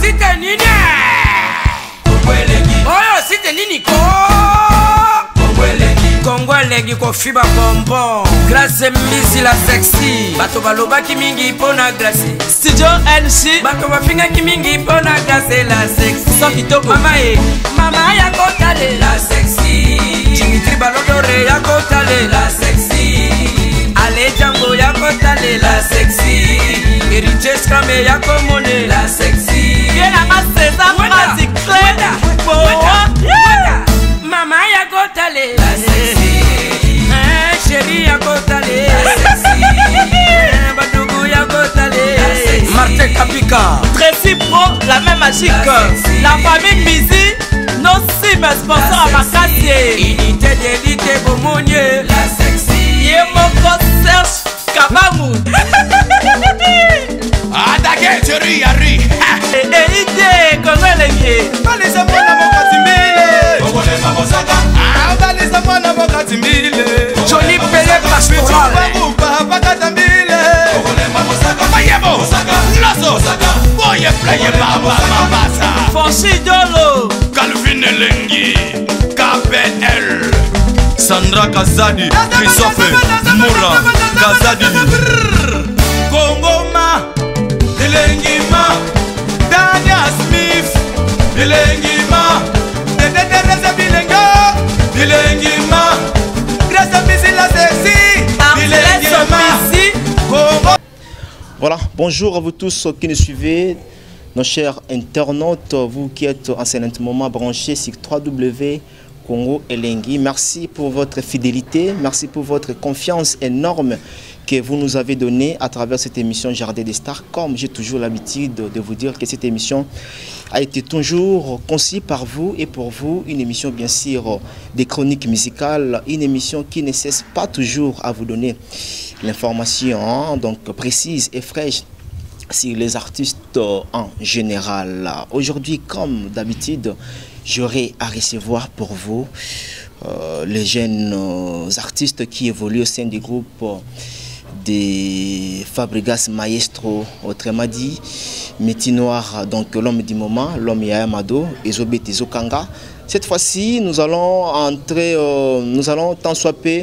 site nini? Oyo site nini ko? Kongolegi ko fiba bonbon. Grâce misi la sexy. Bato baloba ki mingi pona glace. Studio NC. Bato bafinga ki mingi pona glace la sexy. So kitoko. Mama ya kotale la sexy. Dimitri Balodore ya kotale la sexy. Ale Django ya kotale la sexy. Héritier Scramé ya komone la sexy. Viens à César Magic Mama ya kotale la sexy. Chérie ya kotale la sexy. Batougou ya kotale la sexy. Martin Kapika Tracy Pro, la même magique. La famille Mizi, nos sim sponsors à Makassie. Unité d'élite Bomonier la sexy. Yemoko Serge Kabamu. Attaquez, chérie, Yari. Idée, comment les Balisa mwana mokatimile. Kongole mamosaka. Balisa mwana mokatimile. Johnny Pelé Pastoral. Bakatamile. Kongole mamosaka. Mayebo. Lazo. Boye playe baba mabasa. Fonchi Dolo. Calvin Elengi. KPL. Sandra Kazadi. Christophe Moura. Kazadi. Kongoma. Elengima. Dania Smith. Elengima. Teresa Bilenga. Elengima. Grâce Misi la sexy. Elengima. Voilà, bonjour à vous tous qui nous suivez, nos chers internautes, vous qui êtes en ce moment branchés sur www Congo Elengi. Merci pour votre fidélité, merci pour votre confiance énorme que vous nous avez donnée à travers cette émission Jardin des Stars. Comme j'ai toujours l'habitude de vous dire que cette émission a été toujours conçue par vous et pour vous, une émission bien sûr des chroniques musicales, une émission qui ne cesse pas toujours à vous donner l'information donc précise et fraîche sur les artistes en général. Aujourd'hui, comme d'habitude, j'aurai à recevoir pour vous les jeunes artistes qui évoluent au sein du groupe des Fabregas Maestro, autrement dit Métis Noir, donc l'homme du moment, l'homme Yayamado, Ezobé Tezokanga. Cette fois-ci, nous allons entrer, nous allons tant soit peu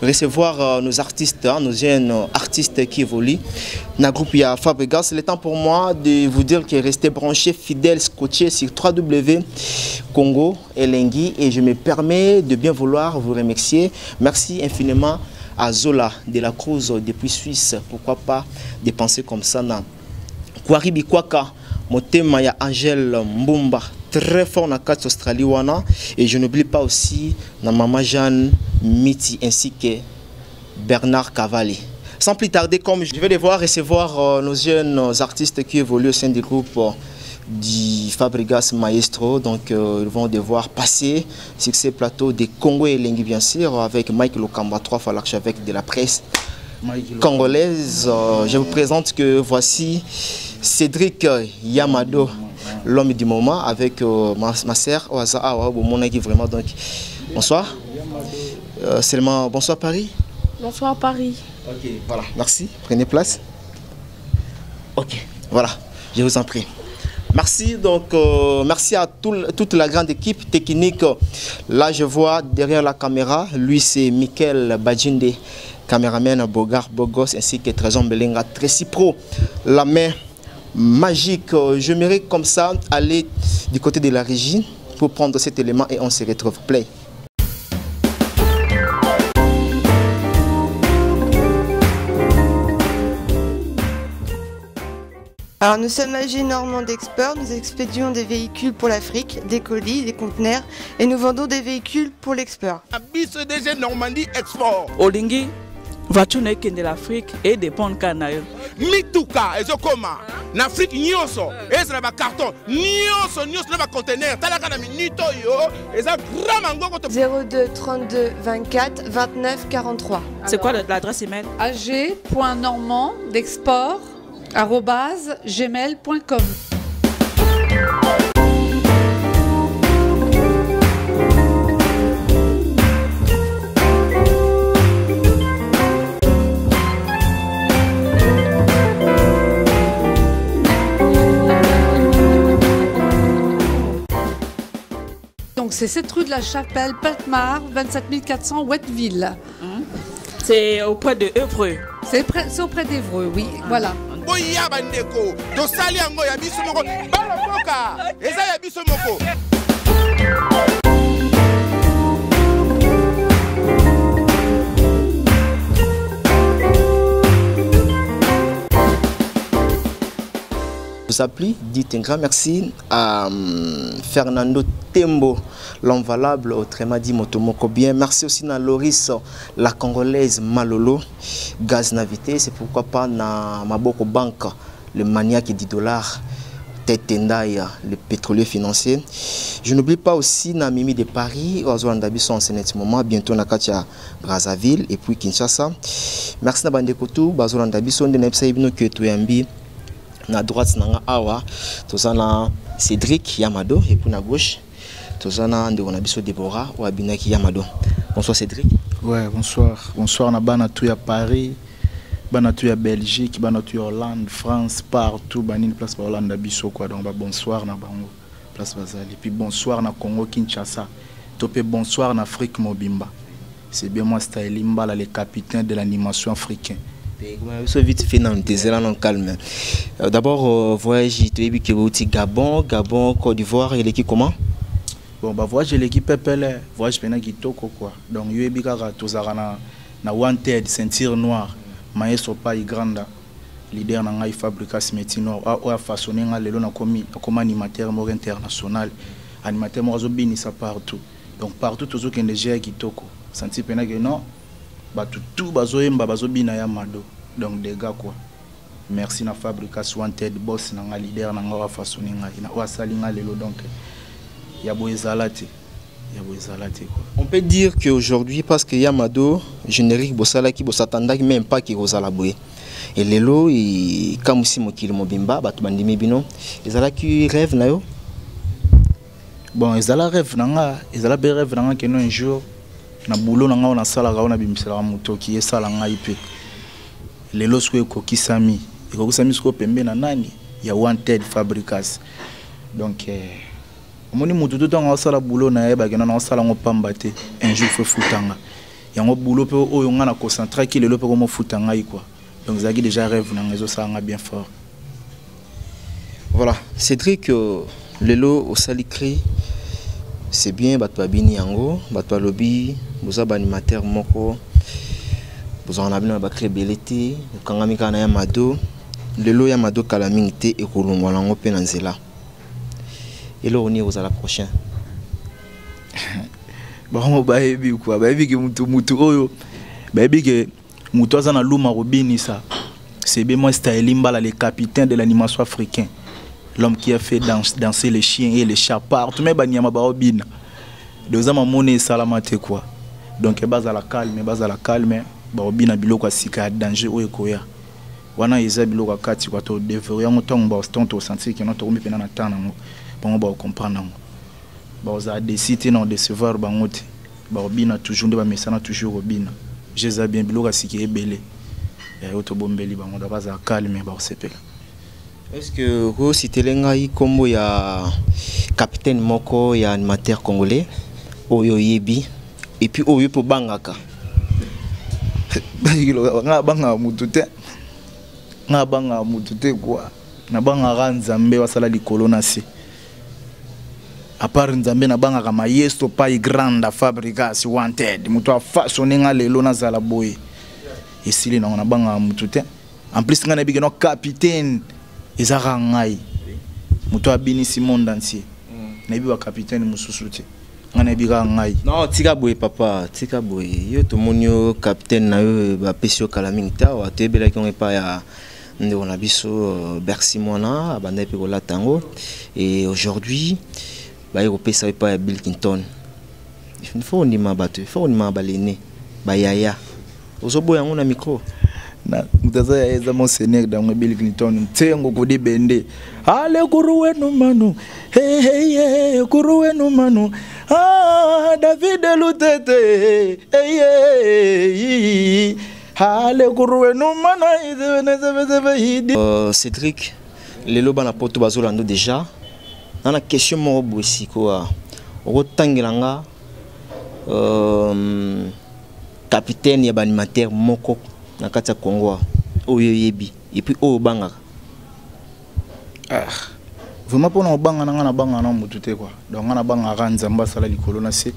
recevoir nos artistes, nos jeunes artistes qui évoluent dans le groupe Fabregas. C'est le temps pour moi de vous dire que restez branchés, fidèles, scotchés sur www Congo Elengi et je me permets de bien vouloir vous remercier. Merci infiniment à Zola de la Cruz depuis Suisse. Pourquoi pas des pensées comme ça dans Kwaribi Kwaka, Motema ya Angel Mbumba, très fort dans la carte Australie wana. Et je n'oublie pas aussi na Maman Jeanne Miti ainsi que Bernard Cavalli. Sans plus tarder, comme je vais devoir recevoir nos jeunes artistes qui évoluent au sein du groupe du Fabregas Maestro, donc ils vont devoir passer sur ces plateaux des Congo Elengi bien sûr avec Mike Lokamba, 3 fois l'archevêque de la presse congolaise. Je vous présente que voici Cédric Yamado, l'homme du moment, avec ma sœur Oaza Awa, vraiment donc bonsoir. Seulement bonsoir Paris. Bonsoir Paris. Ok, voilà, merci. Prenez place. Ok, voilà, je vous en prie. Merci donc, merci à toute la grande équipe technique. Là, je vois derrière la caméra, lui c'est Michael Badjinde, caméraman Bogar Bogos, ainsi que Trésor Belenga, Tracy Pro, la main magique. J'aimerais comme ça aller du côté de la régie pour prendre cet élément et on se retrouve. Play. Alors nous sommes AG Normand Export, nous expédions des véhicules pour l'Afrique, des colis, des conteneurs et nous vendons des véhicules pour l'export. BCDG Normandie Export. Olingi, voiture n'est de l'Afrique et des ponts canaïs. Mituka, ezokoma. En Afrique, nyonso. Ezra ba carton. Nyonso na ba conteneur. Talaka na minito yo. Eza grand mango. 02 32 24 29 43. C'est quoi l'adresse email? ag.normandexport@gmail.com. Donc c'est 7 rue de la Chapelle, Peltmar, 27 400 Ouetteville. C'est auprès de Évreux. C'est auprès d'Évreux, oui, voilà. Boya bandeko, tosali yango ya biso moko, bala foka, eza ya biso moko. Vous appelez, dites un grand merci à Fernando Tembo, l'homme valable, autrement dit Motomoko bien. Merci aussi à Loris, la Congolaise Malolo, Gaz Navité, c'est pourquoi pas na Maboko Bank, le maniaque $10, Tetendaya, le pétrolier financier. Je n'oublie pas aussi na Mimi de Paris, Ozo Andabiso en ce moment, bientôt na Katia Brazzaville et puis Kinshasa. Merci na Bandekotou, Bazo Andabiso, de Nepsaibino Kyotoyambi. Na droite nanga awa tozana Cédric Yamado et puis na gauche tozana ndeko na biso Deborah ou Abinaki Yamado. Bonsoir Cédric. Ouais, bonsoir. Bonsoir na bana tout à Paris, bana tout à Belgique, bana tout à Hollande, France, partout banine place par Hollande biso quoi. Donc bonsoir na bango place Bazali. Puis bonsoir na Congo Kinshasa. Topé bonsoir na Afrique Mobimba. C'est bien moi Staili Mbala, le capitaine de l'animation africaine. Vite fait dans le désert, non calme. D'abord, voyage Gabon, Gabon, Côte d'Ivoire et l'équipe comment? Bon, bah voyage l'équipe Pepele, voyage pena kitoko quoi. Donc yebi kaka tozara na wanted ceinture noire, maestro Pai Granda, leader na ngai Fabricas Metino, a façonné nga lelo na komi comme animateur mort international, animateur mort zobini ça partout. Donc partout tozo kende gère kitoko. Senti pena que non. Tout bazoyemba bazobina ya mado. Donc des gars quoi. Merci na Fabricas wanted boss na nga leader na nga façonné nga na wasali nga lelo donc ya boezalate. Ya boezalate quoi. On peut dire qu'aujourd'hui parce que Yamado générique bosala ki bosatanda même pas ki rozala boye. Et lelo i kamusi mokili mobimba batu bandimi bino. Ezala ki rêve na yo? Bon, ezala rêve na nga, ezala be rêve na nga que un jour na boulot na nga on a sala ga on a bimisela moto ki esala nga ipe. Lelo sko ekokisami. Ekokisami sko pembe na nani? Ya wanted Fabricas. Donc omoni mutu tout temps osala boulot na yeba kena na osala ngo pamba te un jour faut futanga yango boulot pe oyo nga na concentrer ki lelo pe ko mo futanga yi quoi. Donc zaki déjà rêve na ngezo sala bien fort. Voilà, Cédric lelo osali cri c'est bien batwa bini yango batwa lobby boza ba animateur moko boza na bino ba créer belete kangami kana ya mado lelo ya mado kala mingi te ekolongwa nango pe na nzela. Et là on est aux à la prochaine. Bon baebi quoi, baebi que mutu oyo, baebi que mutu azana luma robini ça. C'est bien moi Staili Mbala, le capitaine de l'animation africain. L'homme qui a fait danser les chiens et les chats partout mais banyama ba robina. Deux ans monnaie salamate quoi. Donc base à la calme, ba robina biloko asika danger oyo koya. Wana eza biloko kati kwa to devrait on tombe ba stonto sentir que notre romi pena na tana. Bon, on va comprendre. Bon, on a décidé de décevoir. Bon, on a toujours des messages, toujours Robina. J'ai bien bilou à ce qui est belé. Et auto bombeli, bon, on doit pas calmer, bon, c'est pire. Est-ce que vous citez l'engaï comme il y a capitaine Moko, il y a animateur congolais, Oyo Yebi, et puis Oyo pour Bangaka. Banga mutute, na banga mutute quoi, na banga ranzambe wasala di kolonasi. À part Nzambe na banga kama yesto Pai Granda Fabricas wanted mutu façonné nga lelo na zala boy esili na banga mutu te en plus nga na bige no capitaine ezaka ngai mutu abinisi monde entier na biba capitaine mususu te nga na biga ngai non tika boy papa tika boy yo to monyo capitaine na yo ba pesio kala mingta wa tebela ki on pa ya ndeko na biso Bercy mwana abanda pe ko latango et aujourd'hui bah il repère ça pas Bill Clinton. Il faut on y m'a battu, il faut on m'a balené. Bah yaya. Ozobo yango na micro. Na mutaza ya eza mon seigneur dans Bill Clinton. Tsengo ko de bende. Ale kuruwe no manu. Hey hey hey kuruwe no manu. Ah David Lutete. Hey hey. Ale kuruwe no manu. Cédric, les loba na poto bazolando déjà. Dans la question moi aussi quoi Rotangilanga capitaine ya animateur moko na kati ya Congo oyo yebi et puis oyo bangaka. Vraiment pour na banga na banga na mutu te quoi. Donc na banga ka nzamba sala likolo na se.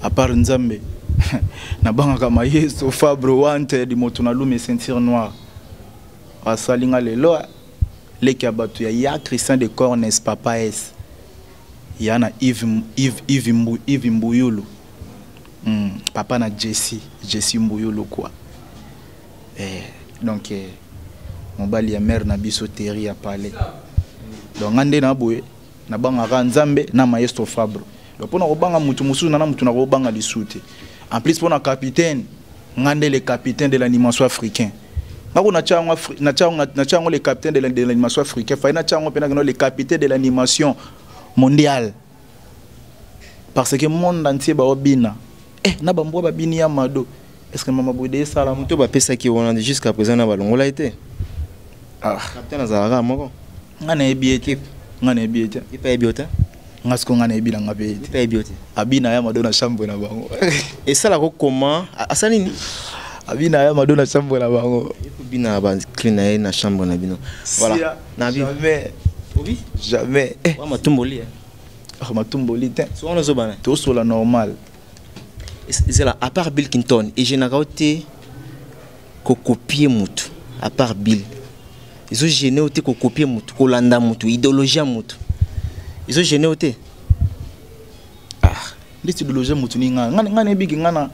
À part nzambe na banga ka Mayesto Fabre Wanted moto na lume ceinture noire. Asalinga lelo leki abatu ya Christian de Cornes papa S. Yana Yves Mbuyulu. Papa na Jesse Mbuyulu quoi. Donc mon bali ya mère na biso Terry a parlé. Donc ande na boye na banga ka nzambe na Maestro Fabre. Donc pona ko banga mutu musu na mutu na ko banga lisute. En plus pona capitaine ngande le capitaine de l'animation africain. Ngako na chango le capitaine de l'animation africain. Fa na chango pena le capitaine de l'animation mondiale. Parce que monde entier ba obina. Na bambo ba bini ya mado. Est-ce que Mama Boudé ça la moto ba pesa ki on jusqu'à présent na balongola été. Capitaine azalaka moko. Ngana ebiete. Ngana ebiete. Ipa ebiota. Ngasko ngana ebila ngabete. Ipa ebiota. Abina ya mado na chambre na bango. Et ça la ko comment asalini? Abina ya mado na chambre na bango. Bina ba clean na chambre na bino. Voilà. Na bi. Jamais. Oui? Jamais. Wa matumboli. Matumboli te. So on zobana. To so la normal. C'est là à part Bill Clinton et je n'ai pas été copier mutu à part Bill. Ils ont gêné au copier mutu, kolanda mutu, idéologie mutu. Ils ont gêné au l'idéologie mutu ni ngana bigi ngana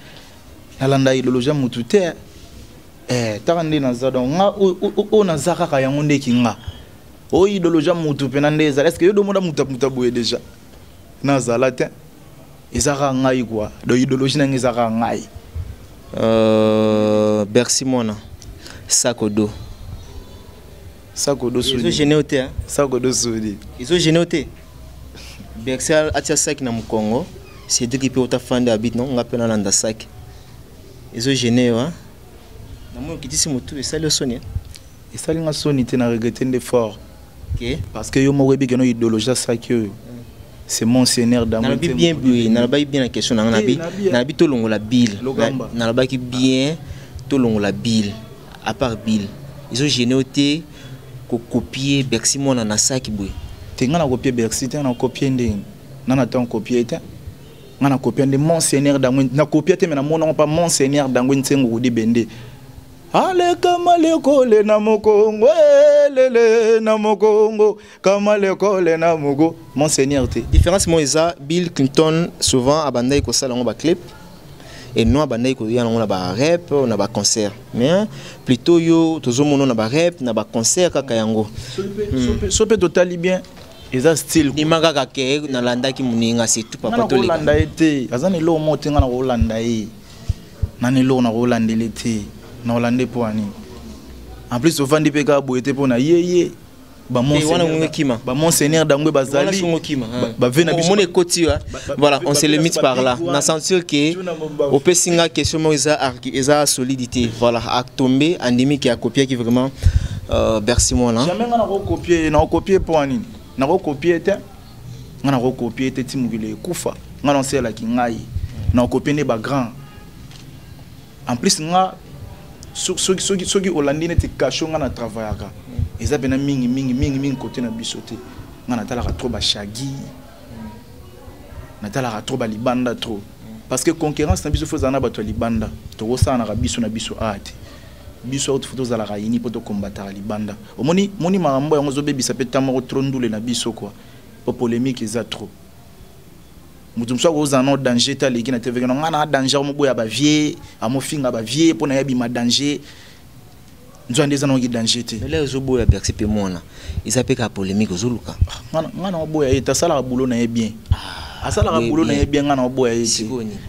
nalanda idéologie mutu te tarande na zado nga o na zaka ka yango ndeki nga o idéologie mutu penande za est-ce que yo domona muta boye déjà na zala te ezaka ngai quoi do idéologie na ezaka ngai Bercy mona Sakodo soudi ils ont gêné au hein Sakodo soudi ils ont gêné au Bercy atia sac na Congo c'est deux qui peut autant fanda habite non on appelle landa sac ils ont gêné hein na mo kitisi mutu et ça le sonné et ça linga soni te na regretter de fort OK parce que yo mo webi que no idéologie sac c'est monseigneur d'amour. N'a bien bien, n'a pas bien la question n'a pas tout long la bille, n'a pas qui bien tout long la bille. À part bille, ils ont généoté copier Bercy mon na sac boy. T'es ngana copier Bercy, t'es ngana copier ndé, ngana t'en copier t'es, ngana copier ndé monseigneur d'amour, na copier t'es mais na mon pas monseigneur d'amour n'sengo di bende. Ale kamale kole na mokongo lele na mokongo kamale kole na mogo monseigneur te différence moi ça Bill Clinton souvent abandai ko sala ba clip et non abandai ko ya na ba rap na ba concert mais plutôt yo tozo mono na ba rap na ba concert kaka yango sope totali bien eza style ni manga ka ke na landa ki muninga c'est tout papa to landa été azani lo motenga na ko landa yi nani lo na ko landele te na Hollande poani en plus au vandi peka boete pona yeye ba monseigneur d'angwe bazali ba vena biso mon koti voilà on se limite par là na sentir que au pesinga question mo eza solidité voilà a tomber endémique qui a copié qui vraiment Bercy mon là jamais na copier poani na copier te na copier te timugile kufa ngana on sela ki ngai na copier ne ba grand en plus nga soki olandine te kasho nga na travaillaka eza bena mingi côté na bisoté nga na talaka trop ba shagi na talaka trop ba libanda trop parce que concurrence na biso faut zana bato libanda to kosa na biso na biso ate biso auto photo za la raini poto combattre libanda omoni marambo yango zo bebisa pe tamoko trop ndule na biso quoi po polémique eza trop mutum so ko zana danger ta leki na TV nga na danger mo boya ba vie amofinga ba vie pona yabi ma danger nzo andeza na ngi danger te mais les oboya Bercy pe mona ils appellent ka polémique ozuluka ngana boya eta sala boulot na ye bien asala boulot na ye bien ngana boya ye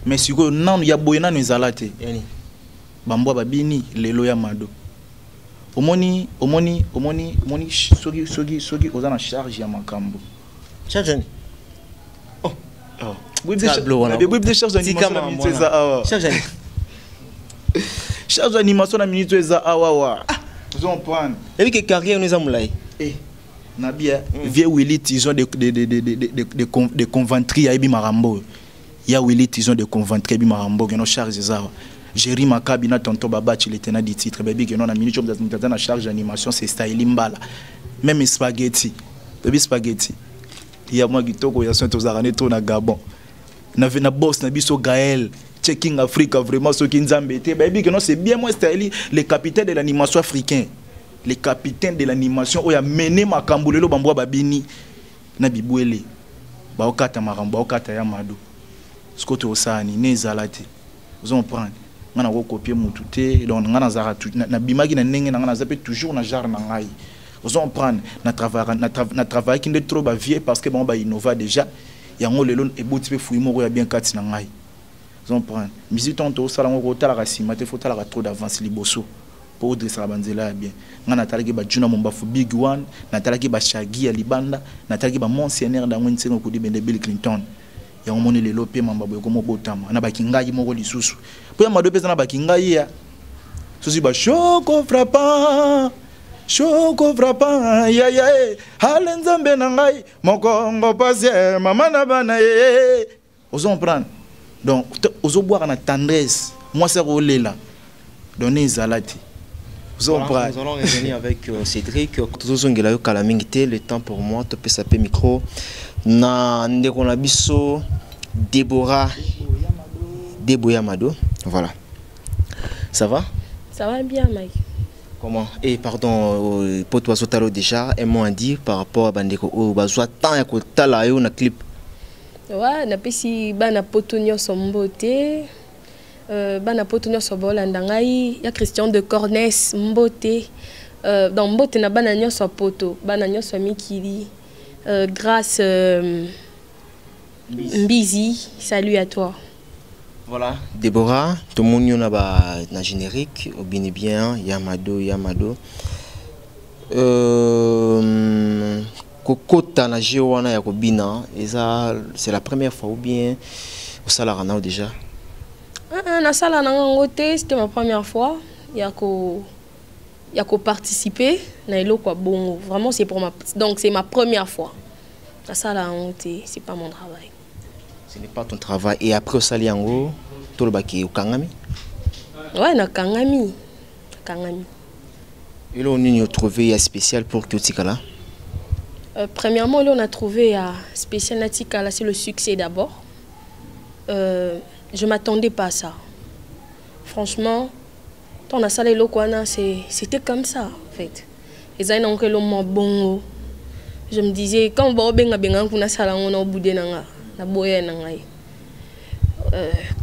mais siko nanu ya boya nanu ezalate yani bambo babini lelo ya mado omoni soki ozana charge ya makambo charge oui, des charges d'animation charge d'animation na minute eza awawa nous on prendre et que carrière nous amulai Nabia, vieux Willy, ils ont des conventeries à Ebi Marambo. Il y a Willy, ils ont des conventeries à Ebi Marambo, qui ont chargé ça. Jérémy Makabi, na tonton Baba, tu l'étais dans des titres, baby, qui ont une minute, dans la charge d'animation, c'est styling bala. Même spaghetti. Baby spaghetti. Il y a moi qui togo, il y a son arané, tout na Gabon. Na vena boss, na biso Gaël. Checking Africa, vraiment, ceux qui nous embêtent. Baby, que non, c'est bien moi, styling, les capitaines de l'animation africaine. Les capitaines de l'animation, où il a mené ma Kambulelo, Bamboa Babini, Nabibouele, Baokata Maramba, Baokata Yamado. Ce que tu as sani, Nezalati. Vous en prenez. On a copié mon tout, donc on a Nabimagi, on a zappé toujours na jar nangai. Vous en prenez. Na travail qui n'est trop vieux parce que bon, bah, innova déjà. Il y a un lelon et beau type fouille, il y a bien 4 nangai. Vous en prenez. Mais si tu as un salon, tu as trop d'avance, liboso. Pour dresser la banzela bien. On a talaki ba Juna Mombafu Big One, na talaki ba Shaggy Alibanda, na talaki ba Monseigneur dans Wense ko di bende Bill Clinton. Ya omoni le lopé mamba boy komo botama. Na ba kingai moko lisusu. Po ya mado pesa na ba kingai ya. Sosi ba choco frappant. Choco frappant ya ya e. Halenzambe na ngai mokongo passe mama na bana e. Ozo prendre. Donc ozo boire na tendresse. Moi c'est rolela. Donner zalati. Voilà, nous allons revenir avec Cédric. Le temps pour moi, tu peux saper micro. Na Ndekonabiso, Déborah, Yamado. Voilà. Ça va? Ça va bien, Mike. Comment? Et pardon, pour toi, Sotalo déjà, un mot à dire par rapport à Bandeko. Oh, Bazoua, tant à côté là, on a clip. Ouais, na pesi bana potonio sombote. Bana potonio sobola ndangai ya Christian de Cornès mbote dans mbote na bana nyoso poto bana nyoso mikili grâce Mbizi, salut à toi. Voilà, Déborah, tout le monde y a na générique, au bien Yamado. Kokota na Jewana ya Kobina, et ça c'est la première fois ou bien au Salarana déjà. Na sala nangote, c'était ma première fois. Il y a qu'au participer na elo kwa bongo. Vraiment c'est pour donc c'est ma première fois. Na sala nangote, c'est pas mon travail. Ce n'est pas ton travail. Et après au saliango, tout le baki au Kangami. Ouais, na Kangami. Et là on y a trouvé un spécial pour Kyotikala. Premièrement, là on a trouvé un spécial Natikala, c'est le succès d'abord. Je ne m'attendais pas à ça. Franchement, quand on a salé l'Okwana, c'était comme ça, en fait. Et ça, bon. Je me disais, quand on va on a salé, on a au bout de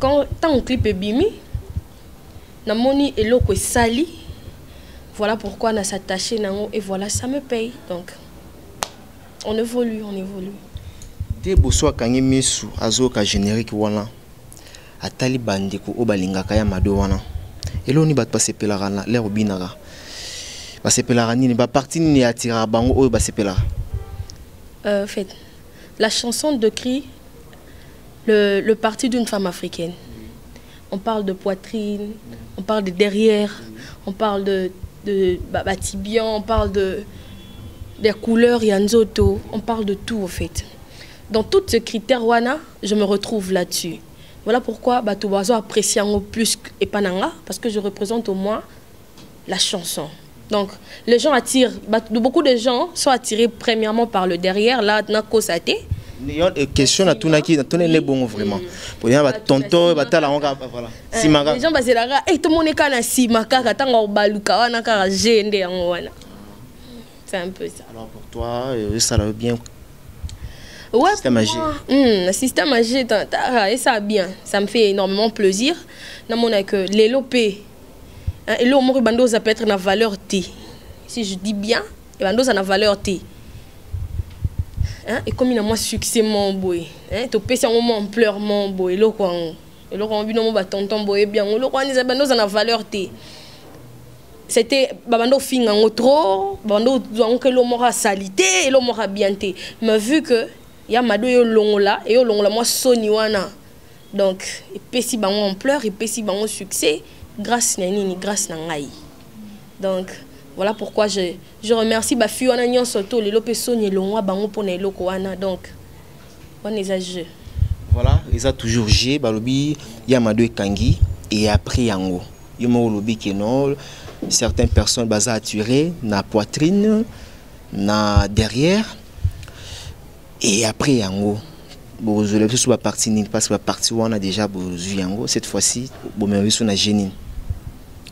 quand on clip est bimi, na moni et l'eau sali. Voilà pourquoi on a s'attaché et voilà, ça me paye. Donc, on évolue. Dès Boussoa Kangi Misu, Azoka générique wana. Atali bandeko obalinga kaya mado wana elo ni bat pasepela na l'air obinara basepela ni ba parti ni atira bango o basepela fait la chanson décrit le parti d'une femme africaine. On parle de poitrine, on parle de derrière, on parle de batibian, on parle des couleurs yanzoto, on parle de tout en fait. Dans tous ces critères wana, je me retrouve là-dessus. Voilà pourquoi Batoubazo apprécie plus et Pananga, parce que je représente au moins la chanson. Donc, les gens attirent, beaucoup de gens sont attirés premièrement par le derrière, là, Nako Sate. Il y a une question à tout le bon vraiment. Pour y avoir tonton, batala, voilà. Simaga. Les gens basent là, et tout le monde est quand Simaka, quand baluka, wana kara gende wana. C'est un peu ça. Alors pour toi, ça va bien. Ouais, système âgé. Système âgé, et ça bien. Ça me fait énormément plaisir. N'a que les lopés, et l'eau mori bando ça peut être na valeur T. Si je dis bien, et bando ça na valeur T. Et comme il a moins succès mon boy, tu peux c'est un moment en pleurs mon boy, l'eau quoi, l'eau on vit mon tonton boy bien, l'eau quoi ni bando ça na valeur T. C'était bando fin en trop, bando donc l'eau mora salité, et l'eau mora bien T. Mais vu que il y a mado yo longola et yo longola moi soni wana donc et pesi bango en pleurs et pesi bango succès grâce na nini grâce na ngai donc Voilà pourquoi je remercie ma fille wana nyonso to lelo pe soni longwa bango pona eloko wana donc on les a jeu. Voilà, ils ont toujours G balobi Yamado Kangi et après yango. Yomo lobi que non certaines personnes baza attirées na poitrine na derrière et après yango. Bon, je l'ai sur la partie ni parce que la partie où on a déjà besoin yango cette fois-ci bon mais sur na génine.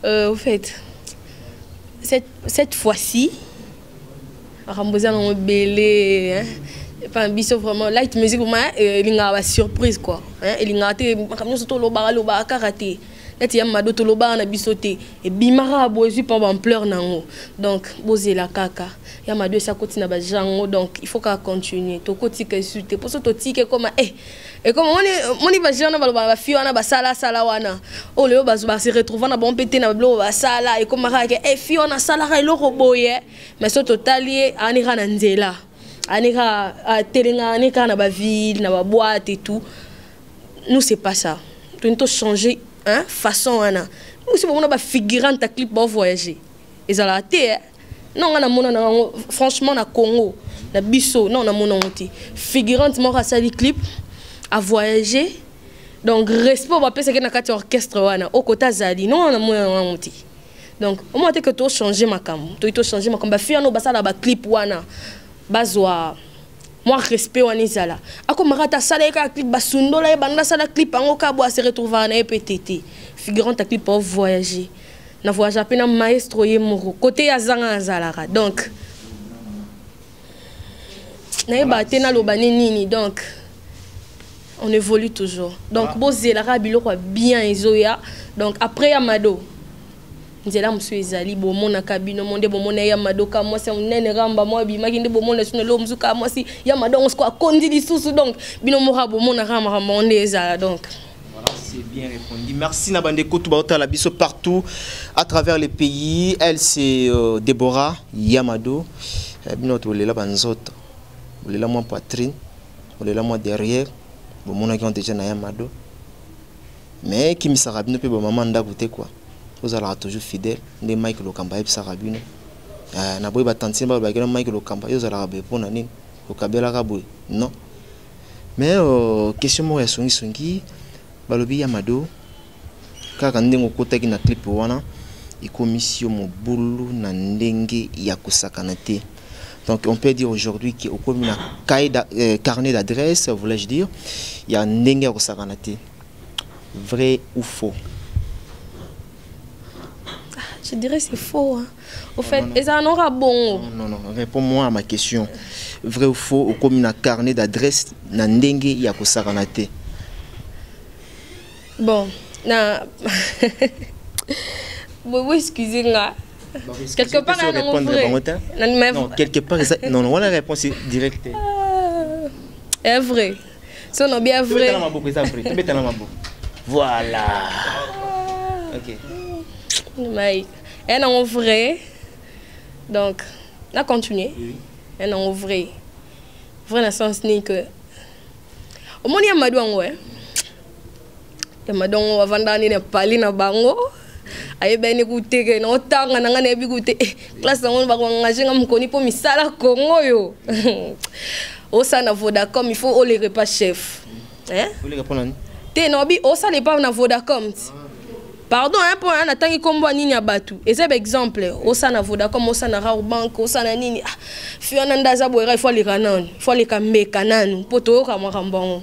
Au fait cette fois-ci Ramboza non belé pas un biso vraiment light music moi il y a une surprise quoi hein il y a été comme surtout lo ba karaté là tu as mado to lo ba na bisoté et bimara bozu pas ampleur nango donc bozé la kaka ya mado ça continue ba jango donc il faut qu'à continuer to koti que suite pour ça to tike comme et comme on y va jana ba fi wana ba sala wana o le ba se retrouver na bon pété na blo ba sala et comme ka fi wana sala ka lo roboye mais so totalier anira na nzela anika telenga anika na ba ville na ba boîte et tout nous c'est pas ça tu dois changer hein façon ana nous c'est on a ba figurant ta clip ba voyager ils ala té non on a mona na franchement na Congo na biso non na mona monti figurante mo ka sali clip à voyager donc respect on va penser que na kati orchestre wana au kota zali non na mona monti donc au moins que tu changer makam tu dois changer makam ba fi no ba sala ba clip wana bazwa moi respect wanizala ako marata sala ka clip basundola banda sala clip ango ka bo se retrouver na EPTT figurant ta clip pour voyager na voyager pena maestro ye moko côté ya zanga azalaka donc na ba tena lo bani nini donc on évolue toujours donc bozela ka biloko bien ezoya donc après Amado nzela musu ezali bomona kabino monde bomona ya madoka mwasi munene ramba mwa bimaki nde bomona sino lo muzuka mwasi ya madongo sko akondi lisusu donc bino mora bomona ramba monde ezala donc voilà c'est bien répondu merci na bande ko tout ba la biso partout à travers les pays elle c'est Déborah Yamado bino to lela banzoto lela moi poitrine lela moi derrière bomona qui ont déjà na Yamado mais qui me sera bino pe bo maman ndagoute quoi. Vous allez toujours fidèle. Les Mike Lokamba et Sarabino. Na boy batanti ba ba Mike Lokamba. Vous allez rabe pour nani. Okabela raboy. Non. Mais question mo ya songi balobi Yamado. Kaka ndengo kota ki na clip wana. Ikomisi mo bulu na ndenge ya kusakana te. Donc on peut dire aujourd'hui qu'au comme na carnet d'adresse, voulais-je dire, il y a ndenge ya kusakana te. Vrai ou faux? Je dirais c'est faux. Hein. Au fait, et ça en aura bon. Non, réponds-moi à ma question. Vrai ou faux, comme un carnet d'adresse, na ndenge ya kosakanate. Bon, na. Bon, excusez-moi. Quelque part, non, quelque part, non, on a la réponse directe. Est vrai. Si on a bien vrai. Voilà. Ok. Mais elle en vrai, donc on a continué. Elle en vrai dans le sens que au moins il y a madouang ouais, il y a madouang avant d'aller na parler na bango, aye ben écouter que non tant on a n'abi écouter classe on va engager ngam koni pour misala Congo yo. Au ça na Vodacom il faut au les repas chef, hein? Vous les répondre? T'es nobi au ça les pas na Vodacom. Pardon, hein, pour un attaque comme moi, Nini Abatu. Et c'est exemple, au sein Vodacom, au sein de Rao Bank, au sein de Nini, Fiona Zaboira, il faut les canons, il faut les camber canons, pour tout, comme un rambon.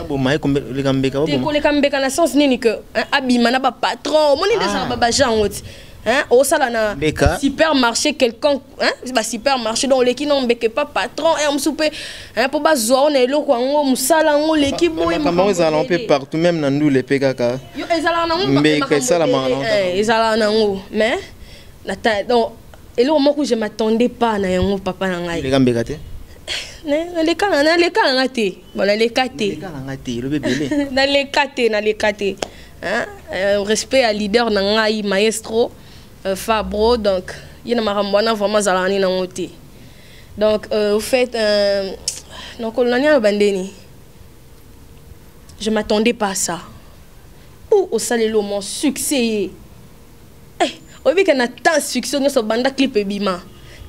Bon, mais comme les cambeka, les cambeka, na sens Nini que, Abimana, patron, mon idée, ça va pas changer. Hein, au salana supermarché quelqu'un hein ba supermarché donc l'équipe non beke pas patron et on souper hein pour ba zo on est là quoi on musala on l'équipe boy comment ils allent un peu partout même dans nous les PKK yo ezala na mais que ça la marrant ezala na ngo mais donc et là moi que je m'attendais pas na yango papa na ngai les gambeka te les cas na te voilà les cas te le bébé na les kate hein respect à leader na ngai maestro Fabro donc il y a marambona vraiment zalani na ngoti donc au fait donc on a bandeni je m'attendais pas à ça ou au salé mon succès obi que na tant succès no so banda clip ebima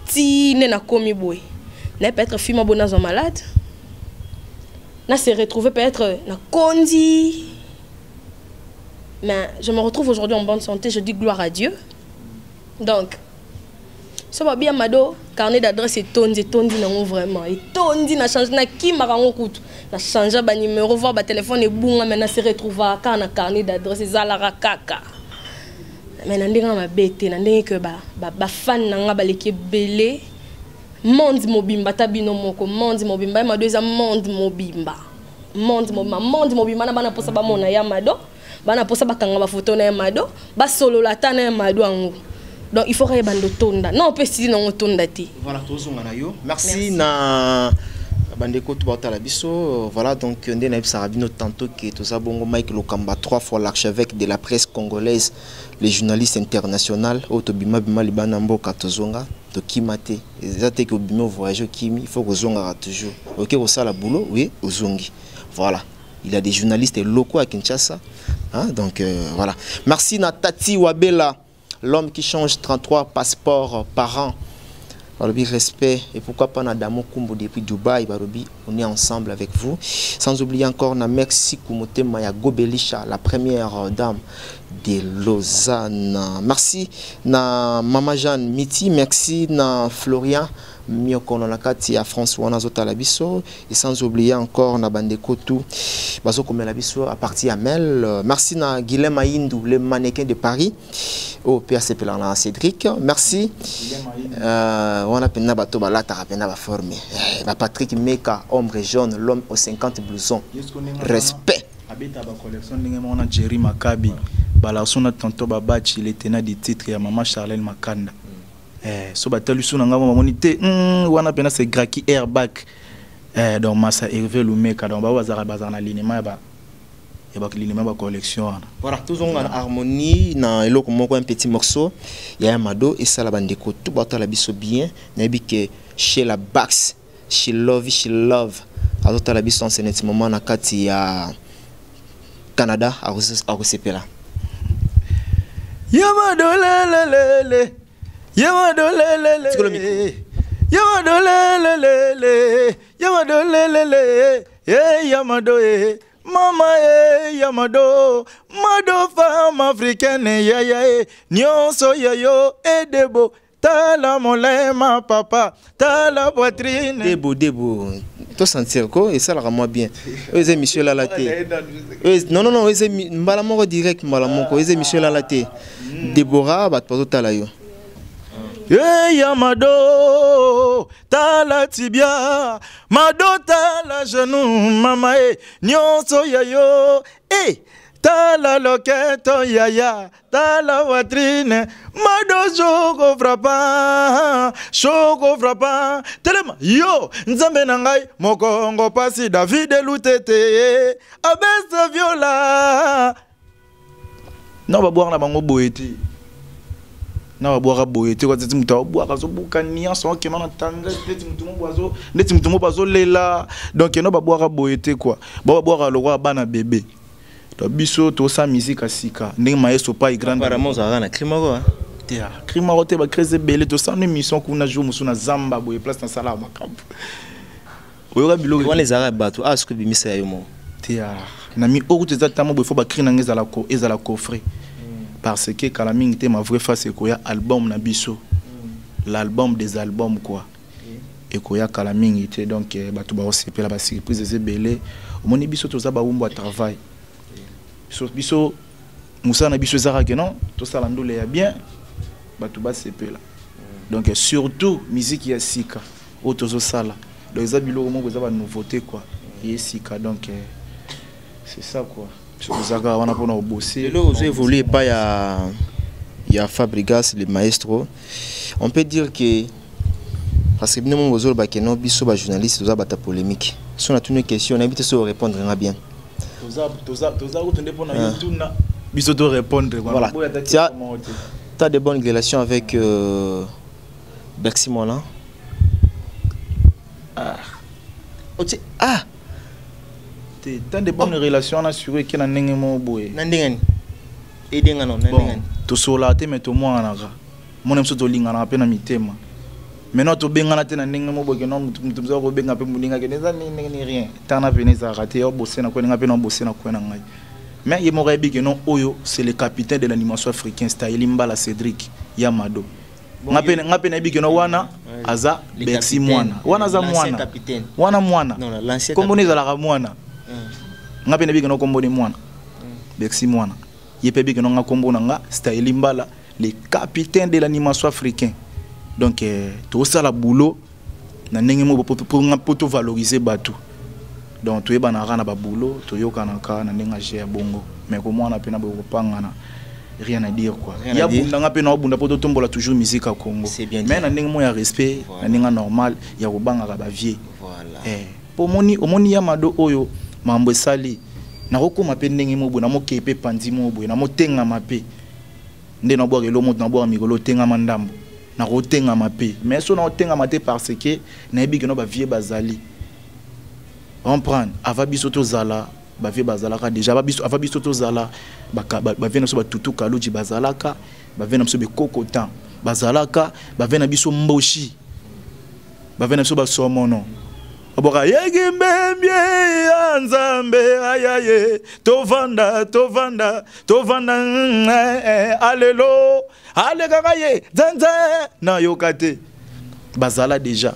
ti ne na komi boy na peut être film bon na malade na se retrouver peut-être na kondi mais je me retrouve aujourd'hui en bonne santé, je dis gloire à Dieu. Donc ça va bien mado carnet d'adresse et tondi non vraiment et tondi na change na ki marango kutu na changer ba numéro voir ba téléphone et bunga mais na se retrouver quand na carnet d'adresse ezala kaka mais na ndinga ma bête na ndenge que ba fan na nga ba leki belé monde mobimba tabino moko monde mobimba ma deuxième monde mobimba na bana posa ba mona ya mado bana posa ba kanga ba photo na ya mado ba solo la tana ya mado ango. Donc il faut que bando tonda. Non, on peut essayer non tonda ti. Voilà, tous on a eu. Merci na bandeko tout bata la biso. Voilà donc ndé na sarabino tantôt que tout ça bongo Mike Lokamba 3 fois l'archevêque de la presse congolaise, les journalistes internationaux autobima bima libana mboka tozonga to kimate. Ezate que bima voyage kimi, il faut que zonga toujours. OK, au sala boulot, oui, ozongi. Voilà. Il y a des journalistes locaux à Kinshasa. Hein, donc voilà. Merci na Tati Wabela. L'homme qui change 33 passeports par an. Barobi, respect. Et pourquoi pas Nadamo Kumbo depuis Dubaï. Barobi, on est ensemble avec vous. Sans oublier encore na Merci Kumote Maya Gobelisha, la première dame de Lausanne. Merci na Mama Jeanne Miti. Merci na Florian Miokono Nakati à François Nazota Labiso. Et sans oublier encore na Bandeko tout. Baso Komelabiso à partir à Mel. Merci na Guilhem Aïndou, le mannequin de Paris. Au PACP là Cédric, merci. On a pena bato balata rapena ba formé. Patrick Meka, ombre jaune, l'homme aux 50 blousons. Respect. Abeta ba collection ndenge mona Jerry Makabi. Bala sona tonto babachi le tenant du titre ya Maman Charlène Makanda. So batelu sona ngamo monité wana pena c'est Graki Airbag. Donc Massa Hervé Lumeka donc ba wazara bazana linema ba ba collection. Voilà, tous on a harmonie na eloko moko un petit morceau. Il y a un mado et ça la bandeko tout bata la biso bien. Nabi que chez la Bax, chez Love. Azota la biso en ce moment na kati ya Canada à Rosepela. Yamado lele. Yamado lele. Yamado lele. Yamado lele. Yamado Mama Yamado, Mado femme africaine ya nyonso yo edebo tala molema papa tala poitrine debo to sentir ko et ça la rend bien eux émissions là la té non eux mbala moko direct mbala moko eux émissions là la té Deborah bat pas tala yo Yamado, tala tibia, mado tala genou, mama nyonso yayo, tala loketo yaya, tala watrine, mado choco frappa, telema yo, nzambe nangai, mokongo pasi David Lutete, abesa viola. Non va boire la bango boeti. Na wa boire boyete kwa tete muta boire zo bukania so ke mana tanga tete mutumo bazo lela donc no ba boire boyete quoi ba boire le roi bana bébé to biso to sa musique asika ndenge maestro pa grande apparemment ça na crime tia crime rote ba creuser belé to sa émission kuna jour musuna zamba boye place na sala makambo oyo bilo on les arabes bato à ce que bimisa yo mo tia na mi oku teza tamo bo fo ba crina ngeza la coffret. Parce que Kalaming était ma vraie face et qu'il y a album Nabiso, l'album des albums quoi. Et qu'il y a Kalaming était donc Batouba aussi la surprise des belé. Au mon Biso tout ça ba umbo travail. Biso Moussa Nabiso Zara que non, tout ça l'andole est bien. Batouba CP là. Donc surtout musique ya sika, autozo sala. Donc les abilo au moins vous avez nouveauté quoi. Et sika donc c'est ça quoi. On a bossé. Là, vous évoluez pas, il y a Fabregas, le maestro. On peut dire que parce que nous avons des journalistes, nous avons des polémiques. Si on a une question, on a invité à répondre bien. Voilà. Tu as de bonnes relations avec Bercy Molan. Tant de bonnes relations assurées qu'il y a un boy. Nandengani. Edengano, nandengani. to sola te mais to mwana ka mona mso to linga na pe na mitema maintenant to benga na te na ndenge mo boke non mutu mzo ko benga pe muninga ke neza ni rien tana pe neza ka te yo bosser na ko nga pe na bosser na ko na ngai mais il m'aurait dit que non oyo c'est le capitaine de l'animation africaine Staili Mbala Cédric Yamado ngape na bi que non wana aza Bexi mwana wana za mwana wana mwana non l'ancien comme on est la mwana ngape na bi que non kombo ni mwana Bexi mwana yepe bi que non ngakombo na nga Staili Mbala le capitaine de l'animation africaine donc tout ça la boulot na ndenge mo pour to valoriser bateau donc tu es banara na ba boulot to yokana ka na ndenge ya bongo mais comment on a pena ba kopangana rien à dire quoi il y a bunda nga pena bunda poto tombola toujours musique à Congo mais na ndenge mo ya respect na ndenge normal ya kobanga ka ba vie voilà pour moni ya mado oyo mambo sali na kokoma pe ndenge mo bona mo kepe pandi mo boye na mo tenga mape nde na boire lo mo na boire mikolo tenga mandambo na rotenga mape mais so na rotenga mate parce que na ebi que no ba vie bazali on prend avabiso to zala ba vie bazala ka déjà avabiso to zala ba vie na so ba tutu kaluji bazalaka ba vie na so be kokotan bazalaka ba vie na biso mboshi ba vie na so ba somono aboka yegi mbembye anzambe ayaye tovanda alelo ale kakaye zanza na yokate bazala déjà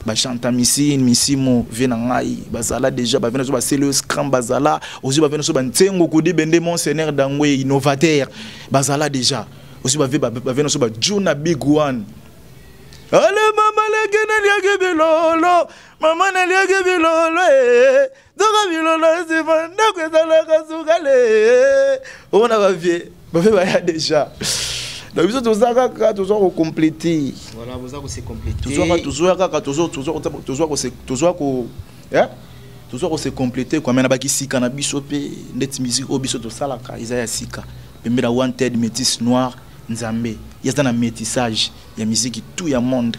ba chanta misimo vena ngai bazala déjà ba vena so ba selo scram bazala aussi ba vena so ba ntengo kudi bende monseigneur dangwe innovateur bazala déjà aussi ba vena so ba juna big one ale mama leke na liage bilolo mama na liage bilolo doka bilolo se vanda kwezala kasukale ona ba vie ba ya déjà donc biso tozaka ka tozo compléter voilà vous avez se compléter tozo se compléter kwa mena baki sika na biso pe ndeti musique o biso to sala ka izaya sika pembela wanted métis noir nzambe yaza na métissage ya musique tout ya monde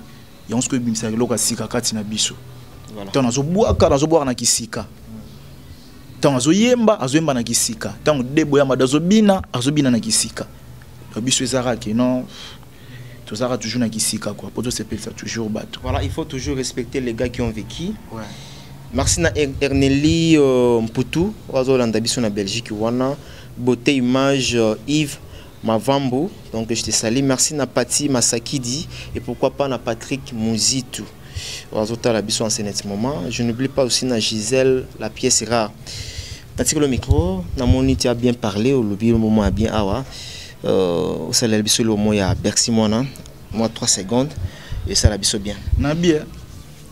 ya onsko bimisa loka sika kati na biso voilà tant azo boire na kisika tant azo yemba na kisika tant debo ya madazo bina azobina na kisika biso ezara que non tout ça toujours na kisika quoi pour se faire toujours battre voilà il faut toujours respecter les gars qui ont vécu ouais merci na Erneli Mputu wazolanda biso na Belgique wana beauté image Yves Mavambo donc je te salue merci na Pati Masakidi et pourquoi pas na Patrick Muzitu wazota la biso en ce moment je n'oublie pas aussi na Gisèle la pièce rare Natika le micro na monité a bien parlé au lobby le moment a bien awa au salaire biso le mot ya Bercy moi 3 secondes et ça la biso bien na bien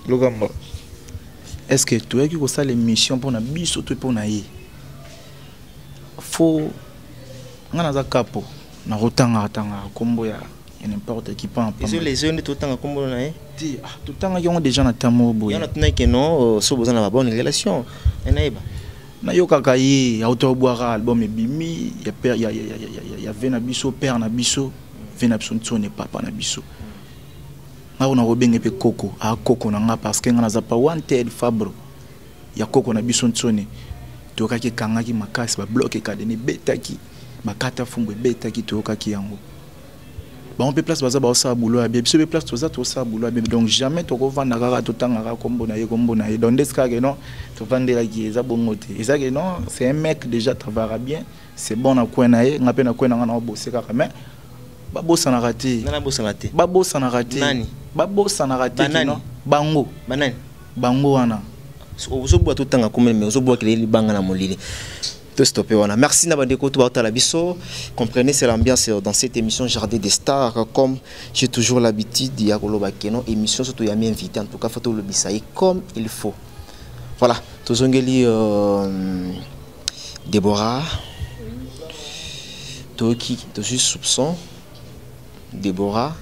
logamba est-ce que tu as que ça l'émission pour na biso to pour na yi faut ngana za kapo na rotanga kombo ya n'importe qui pas en les jeunes tout temps kombo na yi ti tout temps qui ont déjà na tamo boy yana tuna que non so besoin na bonne relation enaiba na yoka kaye auto boira album ebimi ya vena biso père na biso vena biso tsone papa na biso na ona robenge pe koko a koko na nga parce que nga za pa wanted fabro ya koko na biso tsone to ka ki kanga ki makasi ba bloquer kadeni betaki bakata fungo betaki to ka ki yango ba on peut place baza ba osa boulot ya biso be place to za to sa boulot ya donc jamais to ko vanda kaka to tanga kombo na ye donc deska que non to vandela ki eza bongote eza que non c'est un mec déjà travaillera bien c'est bon na quoi na ye ngape na quoi na bosser kaka mais ba bossa na raté na bossa na raté ba bossa na raté nani ba bossa na raté non bango banani bango wana ozo boa to tanga comme mais ozo boa que les banga na molili. Stopper voilà. Merci Nabandeko Toubautalabiso. Comprenez, c'est l'ambiance dans cette émission Jardin des Stars. Comme j'ai toujours l'habitude d'y avoir émission surtout yami invité en tout cas photo le bisaï comme il faut. Voilà. Tozongeli Déborah. Toki, Toshi soupçon. Déborah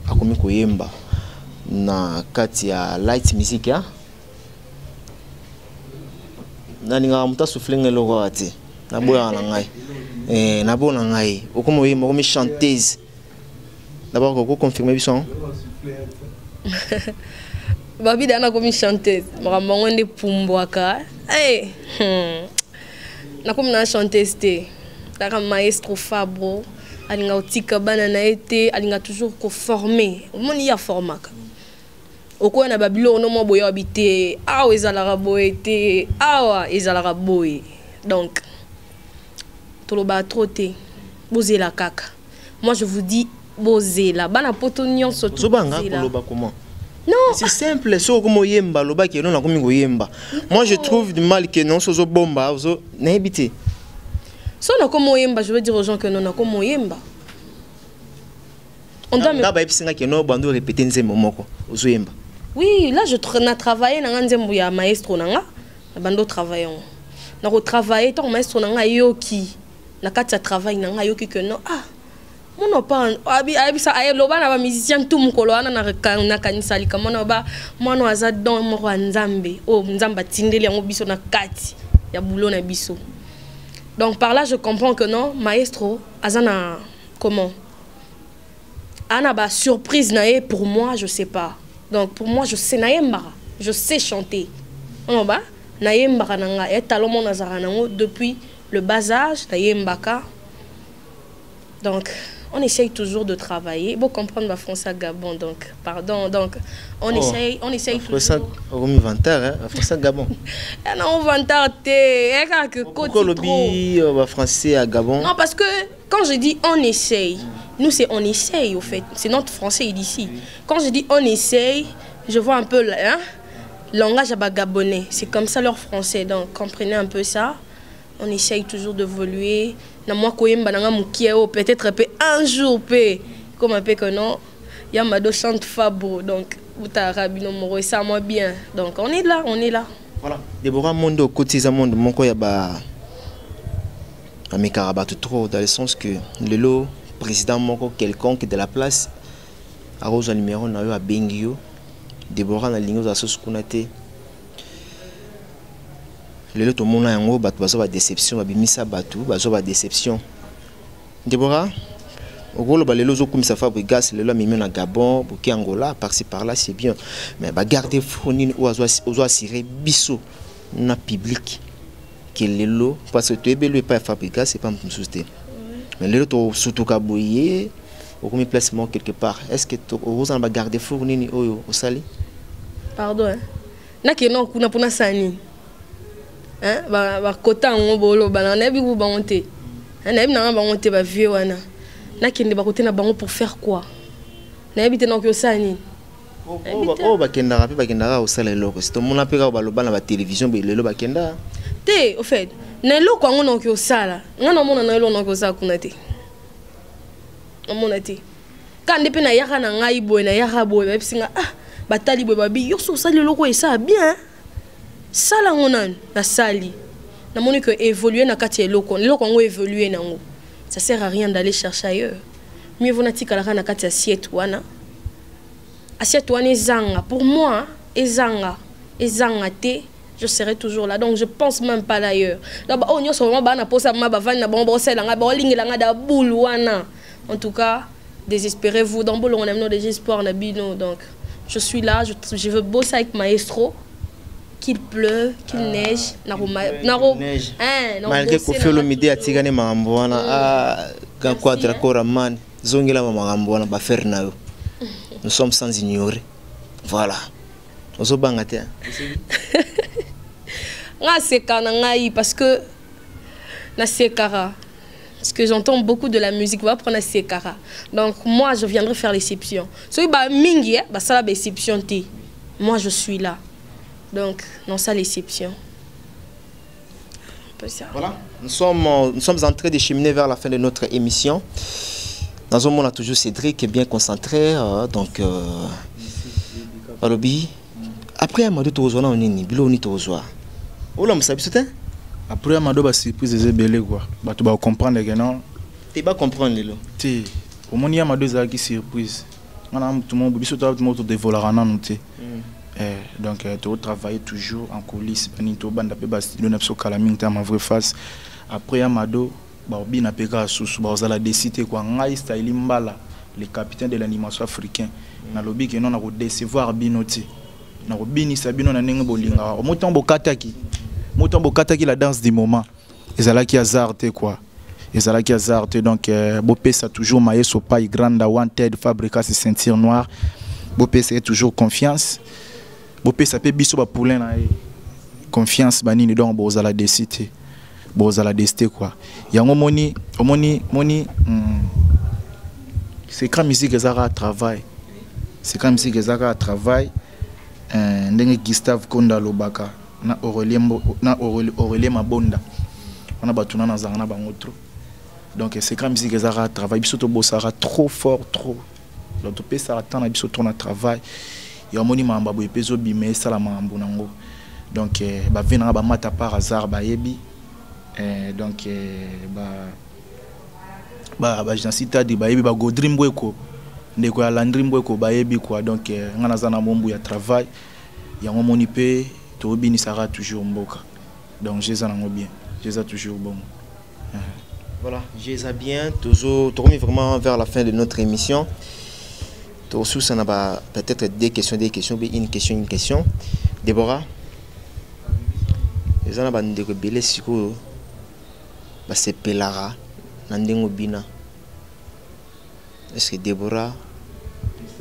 akomi koyemba na kati ya light music ya. Nani nga muta souffler loko ati. Na boya na ngai na bona ngai okomo yima okomi chanteuse d'abord ko confirmer biso babi dana komi chanteuse makambo ngende pumbwaka na komi na chanteuse te taka maestro Fabro alinga otika bana na été alinga toujours ko former omoni ya formaka okoya na babilo no mo boyo habité awa ezalaka boye te awa ezalaka boye donc toloba trop te bozela kaka moi je vous dis bozela bana poto nyonso zobanga koloba comment non c'est simple so comme yemba loba ke non na komi yemba moi je trouve du mal que non so bomba zo na habité so na komo yemba je veux dire aux gens que non na komo yemba on doit me singa ke no bando répéter nzembo moko ozo yemba. Oui, là je travaillé dans un maestro nanga, bando travaillant. Na retravailler ton maestro nanga yoki. Na kati travail nanga yoki que non ah. Mon pas abi ça ay loba na ba musicien tout mukolo ana na kanisa likama na ba mwana waza don mo nzambe. Oh nzamba tindeli yango biso na kati ya boulot na biso. Donc par là je comprends que non maestro azana comment ana ba surprise naé pour moi je sais pas. Donc pour moi je sais naïmbara, je sais chanter. On va naïmbara nanga et talon nazaranango depuis le bas âge naïmbaka. Donc on essaye toujours de travailler. Bon comprendre ma français Gabon donc pardon donc on essaye toujours. Ça on inventaire hein français Gabon. Non inventaire té que côté trop. Français à Gabon. Non parce que quand je dis on essaye, nous c'est on essaye au fait, c'est notre français d'ici. Quand je dis on essaye, je vois un peu hein, langage à gabonais, c'est comme ça leur français, donc comprenez un peu ça. On essaye toujours d'évoluer. Na moi koyemba nanga mukieo peut-être un jour comme un peu que non, Yamado chante Fabo donc uta rabino moro ça moi bien. Donc on est là. Voilà, Déborah monde au quotidien monde mon ko ya ba Amikaraba trop dans le sens que le lot président moko quelconque de la place a rose numéro na yo a Bengio Déborah na lingo za sosukunate le lot tout monde yango batu bazo ba déception babimisa batu bazo ba déception Déborah ogolo ba lelo zo kumisa Fabregas lelo mimi na Gabon boki Angola par-ci par-là c'est bien mais ba garder fournine ou ozo assurer biso na public que lelo parce que tu es bello pas Fabregas c'est pas me souster mais lelo to surtout kaboyer au comme placement quelque part est-ce que tu ozo ba garder fournine oyo au sali pardon hein na ke non kuna pona sani hein ba kota ngo bolo ba na bi bu ba monter na bi na ba monter ba vieux wana na kende ba côté na bango pour faire quoi na bi te na ko sani ba kenda rapi ba kenda au sala loko c'est mon apéra ba loba na ba télévision ba lelo ba kenda te au fait na loko ngo na ko sala ngana mona na lelo na ko sala kuna te amona te kande pe na yaka na ngai boy na yaka boy ba bisinga ah batali boy ba bi yo so sala loko e ça bien sala ngona na sali na moni que évoluer na kati loko ngo évoluer nango ça sert à rien d'aller chercher ailleurs mieux vaut natika la na kati assiette wana ezanga pour moi ezanga te je serai toujours là donc je pense même pas d'ailleurs là ba on nyoso vraiment ba na posa ma ba vani na bon bosela nga ba lingela nga da boule wana en tout cas désespérez-vous dans bolo on aime nos désespoir na bino donc je suis là je veux bosser avec maestro qu'il pleuve, qu'il neige, neige. Malgré qu'on fait le midi à Tigane Mamboana, quand quadra Koraman, Zongela Mamboana, Bafernao. Nous sommes sans ignorer. Voilà. Ozo bangate. Nga sekana ngai parce que na sekara. Parce que j'entends beaucoup de la musique, on va prendre la sekara. Donc moi je viendrai faire l'exception. So ba mingi ba sala ba exception té. Moi je suis là. Donc, non, ça l'exception. Voilà, nous sommes en train de cheminer vers la fin de notre émission. Dans un monde, on a toujours Cédric qui est bien concentré. Donc, après Amadou Tozona, on est ni bilo ni Tozoa. Oula, vous savez ce que après Amadou, bah surprise des belé quoi. Bah tu vas comprendre que non. Tu vas comprendre les lots. Tu, au moins il y a Amadou qui surprise. On a tout le monde, biso tout le monde de voler en nous tu. Donc tu travailles toujours en coulisses banito banda pe ba studio na pso kala mingi ta ma vraie face après Amado ba bina peka susu ba za la décider quoi ngai style mbala le capitaine de l'animation africain na lobby que non na ko décevoir binoti na ko bini sabino na ndenge bolinga motombo kataki la danse du moment ezala ki hasard te quoi ezalaki hasard te donc bopesa toujours mayeso paille grande wanted fabrica ses ceintures noires bopesa toujours confiance bopesa pe biso ba poulain na confiance banini donc bozala décité bozala desté quoi yango moni c'est quand musique ezaka travail c'est quand musique ezaka travail ndenge Gustave Konda lobaka na Aurélien Mabonda on a battu na zanga na bango trop donc c'est quand musique ezaka travail biso to bosara trop fort trop donc to pesa attendre na biso to na travail ya moni mamba bo epezo bime sala mambo nango donc ba vena ba mata par hasard ba yebi donc ba jansita di ba yebi ba Godrim Bweko ndeko ya Landrim Bweko ba yebi quoi donc ngana zana mombu ya travail ya moni pe to bini sera toujours mboka donc j'ai ça bien j'ai ça toujours bon. Voilà, j'ai ça bien. Toujours vraiment vers la fin de notre émission. Toujours ça n'a pas peut-être des questions, mais une question. Déborah, les gens ont des rebelles siko, bah c'est Pelara, Nandingo Bina. Est-ce que Déborah,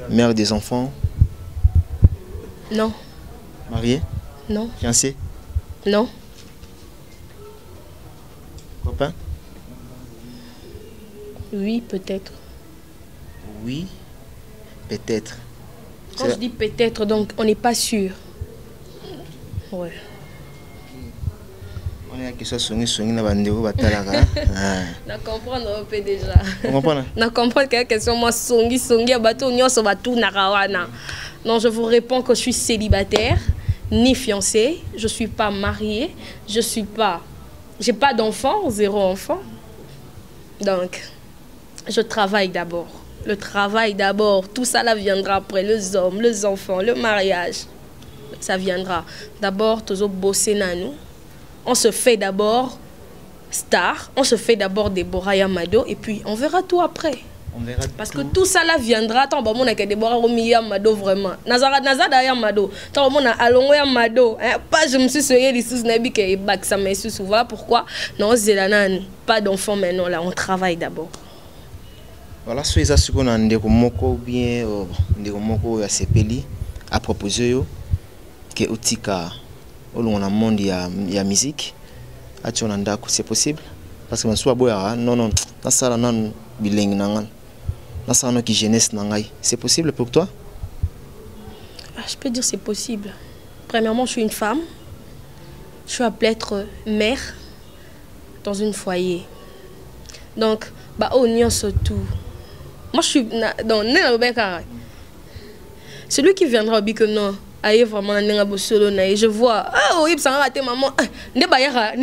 mère des enfants? Non. Mariée? Non. Fiancée? Non. Copain? Oui, peut-être. Oui, peut-être. Quand je dis peut-être, donc on n'est pas sûr. Ouais. On est à question de la bandero batalaka. Na comprendre un peu déjà. Vous comprenez? Na comprendre quelle question moi songi bateau nyoso batu narawana. Non, je vous réponds que je suis célibataire, ni fiancée, je suis pas mariée, j'ai pas d'enfant, 0 enfant. Donc je travaille d'abord. Le travail d'abord, tout ça là viendra après, les hommes, les enfants, le mariage. Ça viendra. D'abord, toujours bosser nanou. On se fait d'abord star, on se fait d'abord Déborah Yamado et puis on verra tout après. On verra parce tout. Que tout ça là viendra. Tant bon on a que Déborah Yamado vraiment. Nazada Yamado. Tant bon on a Alongo Yamado. Pas je me suis soigné les sous nabi que bac ça me sous voilà pourquoi non zelanan pas d'enfant maintenant là on travaille d'abord. Voilà ce que qu'on a ndeko moko bien ndeko moko ya sepeli à proposer yo que otika on a monde ya musique ati on ndako c'est possible parce que soit boya non na sala non bilingue nangan na sala qui jeunesse nangai c'est possible pour toi? Je peux dire c'est possible. Premièrement, je suis une femme. Je suis appelée être mère dans une foyer. Donc bah on y surtout. Moi je suis dans celui qui viendra au bique non aïe vraiment solo na je vois ah oui ça raté maman ne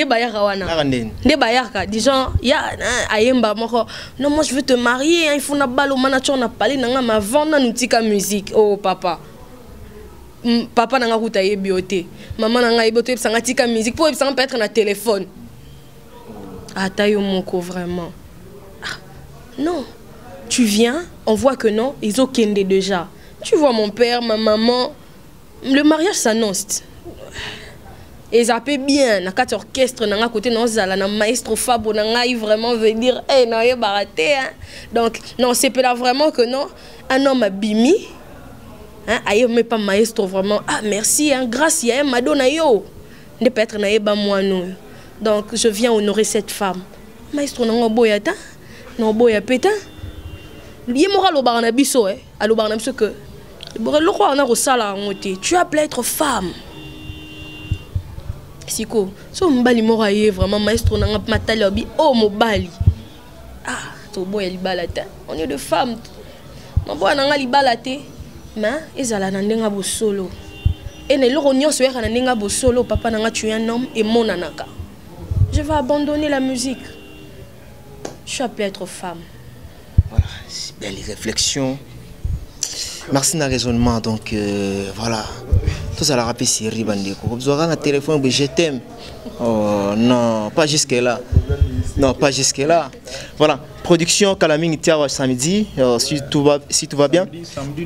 bayara wana ne bayaka disons ya ayemba moko non moi je veux te marier il faut na balo manacho na parler na ma vendre na nutika musique oh papa nanga kuta yebiote maman nanga yebiote sanga tika musique pour ça peut être na téléphone atayo moko vraiment non tu viens on voit que non ils ont kendé déjà tu vois mon père ma maman. Le mariage s'annonce. Et ça peut bien. Na quatre orchestres, na côté na zala na maestro Fabo na vraiment veut dire eh na ye baraté hein. Donc non c'est là vraiment que non un homme abimi hein aye mais pas maestro vraiment ah merci hein grâce à un madonna yo ne peut être na ye ba moi non. Donc je viens honorer cette femme. Maestro na boya ta na boya peta. Lié moral au barana biso eh alo barana biso que tu as plaît être femme. Siko, so mbali moraye vraiment maestro nanga matalobi oh mobali. Ah, to boy libalata. On est de femmes. Non boy nanga libalate. Mais ezala na ndenga bo solo. Et ne loro nyonso ya na ndenga bo solo papa nanga tu es un homme et mon anaka. Je vais abandonner la musique. Je suis appelée être femme. Voilà, c'est belle réflexion. Merci na raisonnement donc voilà tout ça la rapide série bandeko vous aurez un téléphone je t'aime oh non pas jusque là voilà production Kalaming Tiawa samedi si tout va bien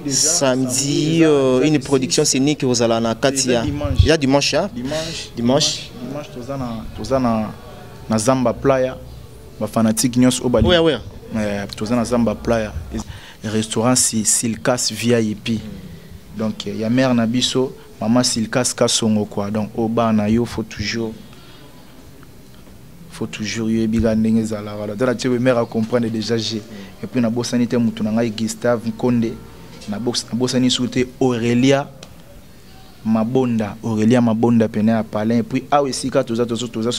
samedi une production scénique aux alana Katia il y a dimanche hein dimanche tozana na Zamba Playa fanatique nyos au bali. Oui. Tous en Zamba Playa, restaurant Silkas VIP. Donc il y a mère Nabiso, maman Silkas Kasongo quoi. Donc au bar na yo faut toujours y bigander zala voilà. Dans la tête mère à comprendre déjà j'ai. Et puis na bosanité mutunanga Gustave Nkonde, na bosani souté Aurélia Mabonda pene à Palin. Et puis ah aussi quand tous ça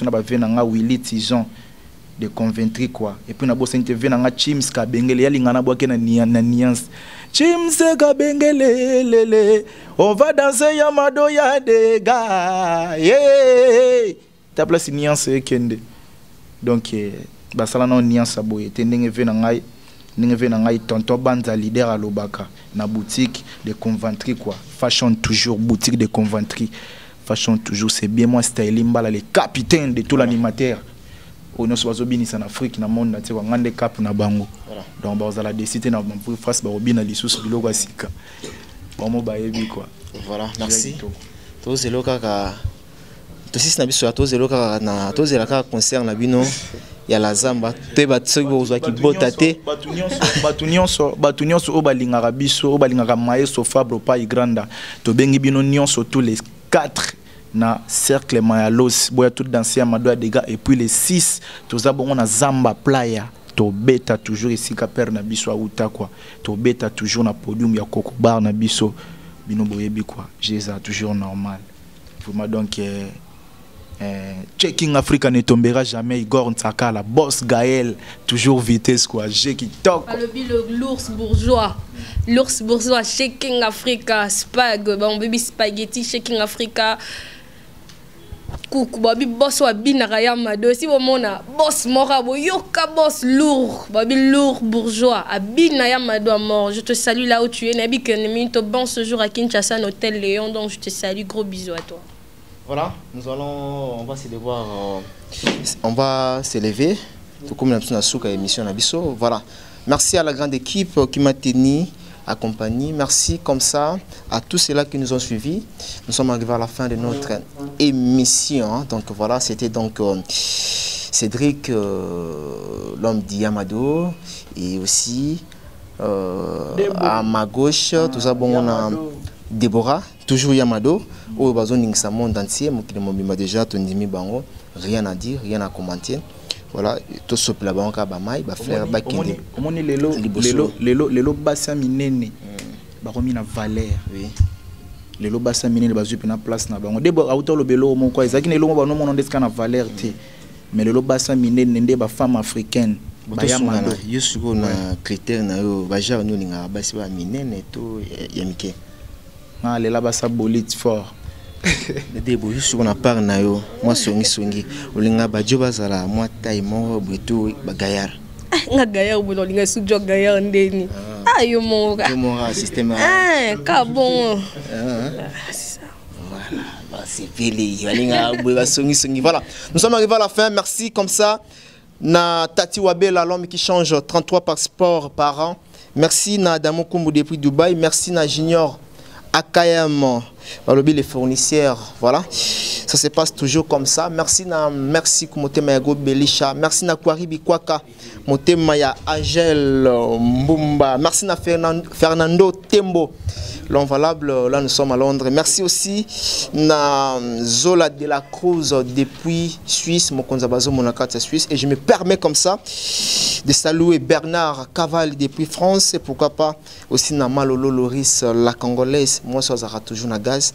na ba venanga Willy Tison de Conventry quoi. Et puis na bossa TV na Chims Kabengele ya lingana boke na nuance. Chims Kabengele lele. On va danser Yamado ya des gars. Yeah. Ta place nuance kende. Donc basala na nuance aboye tendenge ve na ngai tonton Banza leader à Lobaka na boutique de Conventry quoi. Fashion toujours boutique de Conventry. Fashion toujours c'est bien moi styling mbala le capitaine de tout l'animateur. On se voit en Afrique, dans le monde, on a des caps na bango. Donc, on a décidé de faire des choses sur le Sika. Voilà, merci. Tous les locaux, tous les locaux, tous les locaux concernent il y a la Zamba, tu vas te voir qui botate. Batunions au Balingarabiso, au Balingamaïso, Fabro, Pai Granda, tu bengi bino sur tous les 4. Na cercle Mayalos boya tout danser Amado Adega et puis les 6 tous abon na Zamba Playa to beta toujours ici ka père na biso auta quoi to beta toujours na podium ya Coco Bar na biso bino boyebi quoi j'ai toujours normal vraiment donc Checking Africa ne tombera jamais. Igor Nsaka, la boss Gaël, toujours vitesse quoi. J'ai qui toque. L'ours bourgeois. L'ours bourgeois, Checking Africa, spag, bon baby spaghetti, Checking Africa. Coucou, baby boss wa binaraya mado. Si vous mona boss morabo, yoka boss lourd, baby lourd bourgeois, abinaya mado à mort. Je te salue là où tu es. Nabi Kenemi, to bon ce jour à Kinshasa, un hôtel Léon. Donc je te salue, gros bisous à toi. Voilà, on va se devoir, on va s'élever, tout comme la émission Nabiso. Voilà, merci à la grande équipe qui m'a tenu, accompagné. Merci comme ça à tous ceux-là qui nous ont suivis. Nous sommes arrivés à la fin de notre émission. Donc voilà, c'était donc Cédric, l'homme d'Yamado, et aussi à ma gauche, tout ça bon, on a Déborah, toujours Yamado, au bazon sa monde entier, mon déjà Tondimi Bango, rien à dire, rien à commenter. Voilà, tout ce plat banca bamai, ba frère bakende. On est les bassa minene. Baromi na valeur. Oui. Les bassa minene bazu na place na bango. Debo auto lo belo mon quoi, ezaki ne lo ba no mon ndeska na valeur te. Mais les bassa minene ndé ba femme africaine. Ba Yamado. Yusuko na critère na yo, ba ja no ninga basi ba minene to yamike. Ah, les là-bas ça bolite fort. Les débouts sur la part nayo, moi songi, olinga bajoba zala, moi taille mo butu bagayar. Nga gayar bulo linga sujo gayar ndeni. Ah yo mon système. Ah, ka bon. Voilà, c'est fini. Olinga buba songi. Voilà, nous sommes arrivés à la fin. Merci comme ça. Na Tati Wabela, l'homme qui change 33 passeports par an. Merci na Damo Kumbu depuis Dubaï. Merci na Junior Akayam, les fournisseurs, voilà, ça se passe toujours comme ça. Merci Kumotema Yago Belisha, merci na Kwaribi Kwaka, Motema ya Angel Mbumba, merci na Fernando Tembo, l'homme valable, là nous sommes à Londres. Merci aussi na Zola de la Cruz depuis Suisse, Mokonzabazo Monakata Suisse, et je me permets comme ça de saluer Bernard Caval depuis France, et pourquoi pas aussi na Malolo Loris, la Congolaise. Moi, ça sera toujours na gaz,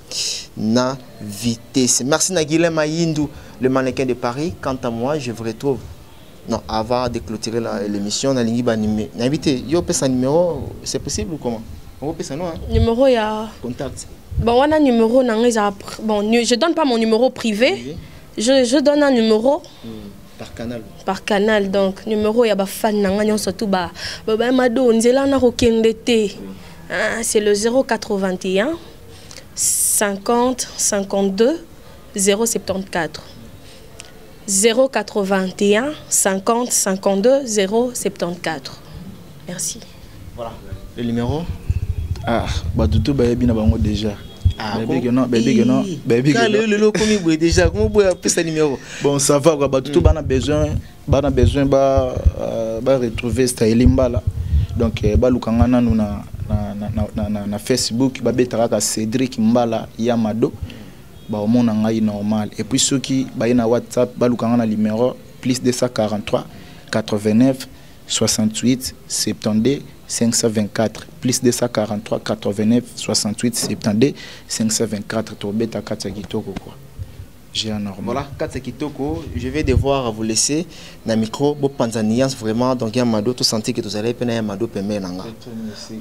na vitesse. Merci na Guilhem Ayindou, le mannequin de Paris. Quant à moi, je vous retrouve. Non, avant de clôturer l'émission, on a invité. Yo, peut un numéro, c'est possible ou comment? On peut ça non? Numéro, il y a. Contact. Bon, on a un numéro, bon, je donne pas mon numéro privé. Je donne un numéro. Par canal. Par canal, donc numéro, il y a des fans, surtout Mado, c'est le 081 50 52 074. 081 50 52 074. Merci. Voilà. Le numéro? Ah, bah tout bien bango déjà. Ah, baby non, baby non, baby le commis boy déjà, comment boy appeler ça numéro? Bon, ça va quoi, tout on a besoin, bah retrouver Style Mbala. Donc bah lukangana nous na Facebook, bah betara Cédric Mbala Yamado, bah au monde ngai normal. Et puis ceux qui bah na WhatsApp, bah lukangana numéro plus 243 89 68 72 524 plus 243 89 68 72 524 Torbeta Katia Kitoko quoi. J'ai un normal. Voilà, Katia Kitoko, je vais devoir vous laisser dans le micro. Bon, Panzanias vraiment, donc Yamado, tout senti que vous allez peiner Yamado Pemenanga.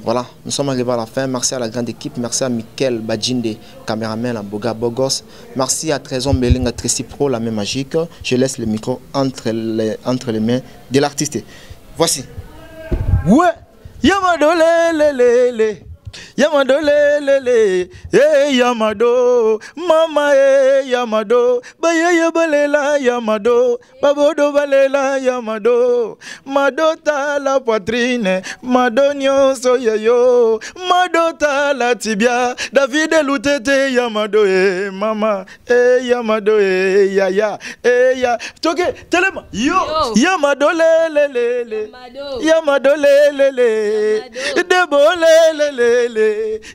Voilà, nous sommes arrivés à la fin. Merci à la grande équipe, merci à Michael Badjinde, caméraman, à Boga Bogos. Merci à Trésor Melinga Tracy Pro, la main magique. Je laisse le micro entre les mains de l'artiste. Voici. Ouais, Yamado le. Yamado le, Yamado, mama Yamado, baya balela Yamado, babodo balela Yamado, madota la poitrine, madonio soyeyo, madota la tibia, David lutete Yamado mama Yamado yaya ya, toke telema yo Yamado le, Yamado le, debo le.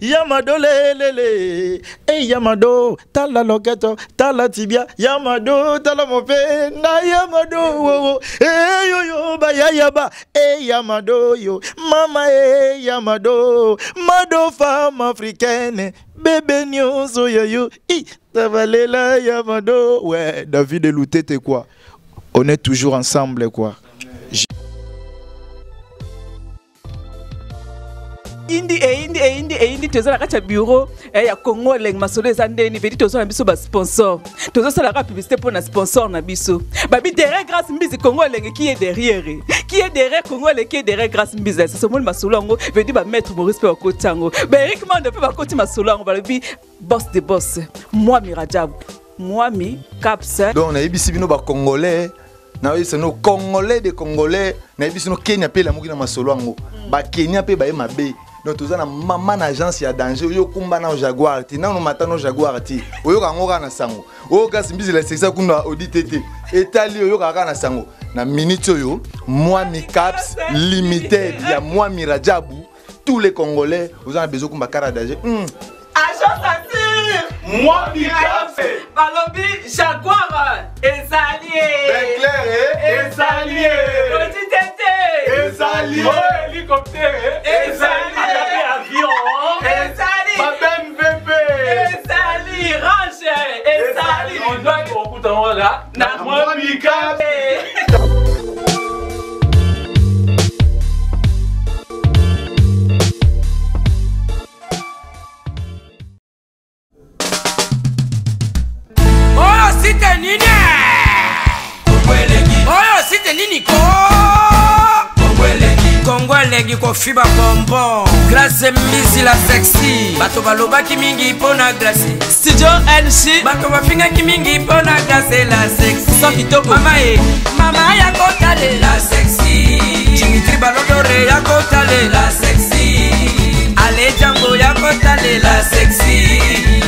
Yamado lele, Yamado, tala loketo, tala tibia, Yamado, tala mope, na Yamado, yo, bayayaba, Yamado, yo, mama, Yamado, mado femme africaine, bébé nyoso, yo, tavalela, Yamado, ouais, David et Loutete, quoi. On est toujours ensemble, quoi. indi toza la kacha bureau ya Congo leng masolo ezandeni vedi toza na biso ba sponsor toza sala ka publicité pour na sponsor na biso babi derrière grâce mbizi Congo leng qui est derrière Congo leng qui est derrière grâce mbizi ça somoni masolo ngo vedi ba maître Maurice pe bakotango ba Eric Mande pe bakoti masolo ngo balobi boss de boss moi Mirajab moi mi caps donc na yebisi bino ba congolais na yebisi no congolais de congolais na yebisi no Kenya pe la mokina masolo ngo ba Kenya pe ba e mabe. Donc tout ça na maman agence ya danger yo kumba na Jaguar ti na no matano Jaguar ti oyo kangoka na sango oyo kasi mbizi la sexa kuna auditete etali oyo kaka na sango na minute oyo moi mi caps limited ya moi Mirajabu tous les Congolais vous en avez besoin kumba kara danger agence assure moi mi caps balobi Jaguar ezalié ezalié auditete ezalié hélicoptère ezalié Legi ko fiba bonbon grâce misi la sexy bato baloba ki mingi pona grâce studio NC bato bafinga ki mingi pona grâce la sexy so kitoko mama ya kotale la sexy Dimitri Balodore ya kotale la sexy Ale Django ya kotale la sexy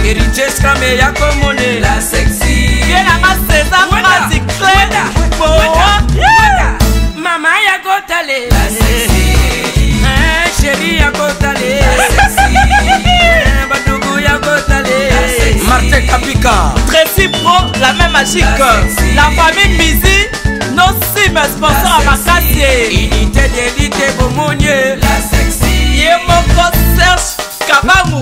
Eric Scrame ya komone la sexy yena maseza pratique mama ya kotale la sexy chérie ya kotale Badougou ya kotale Martin Kapika Tracy Pro la main magique la famille Mizi nos sim sponsor à Makassi unité d'élite Bomonier la sexy Yemoko Serge Kabamu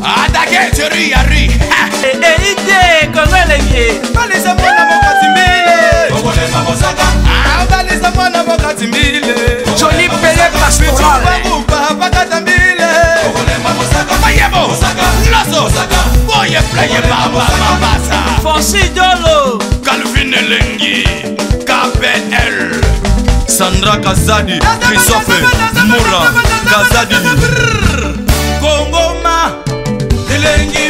Adake chérie yari ide Congolais balisa mwana mokatimbile Congolais mabosaka balisa mwana mokatimbile Johnny Pelé Pastoral bakatambile Congolais mabosaka mayebo loso boye playe baba mabasa Fonchi Dolo Calvin Elengi KPL Sandra Kazadi Christophe Moura Kazadi Kongoma Elengi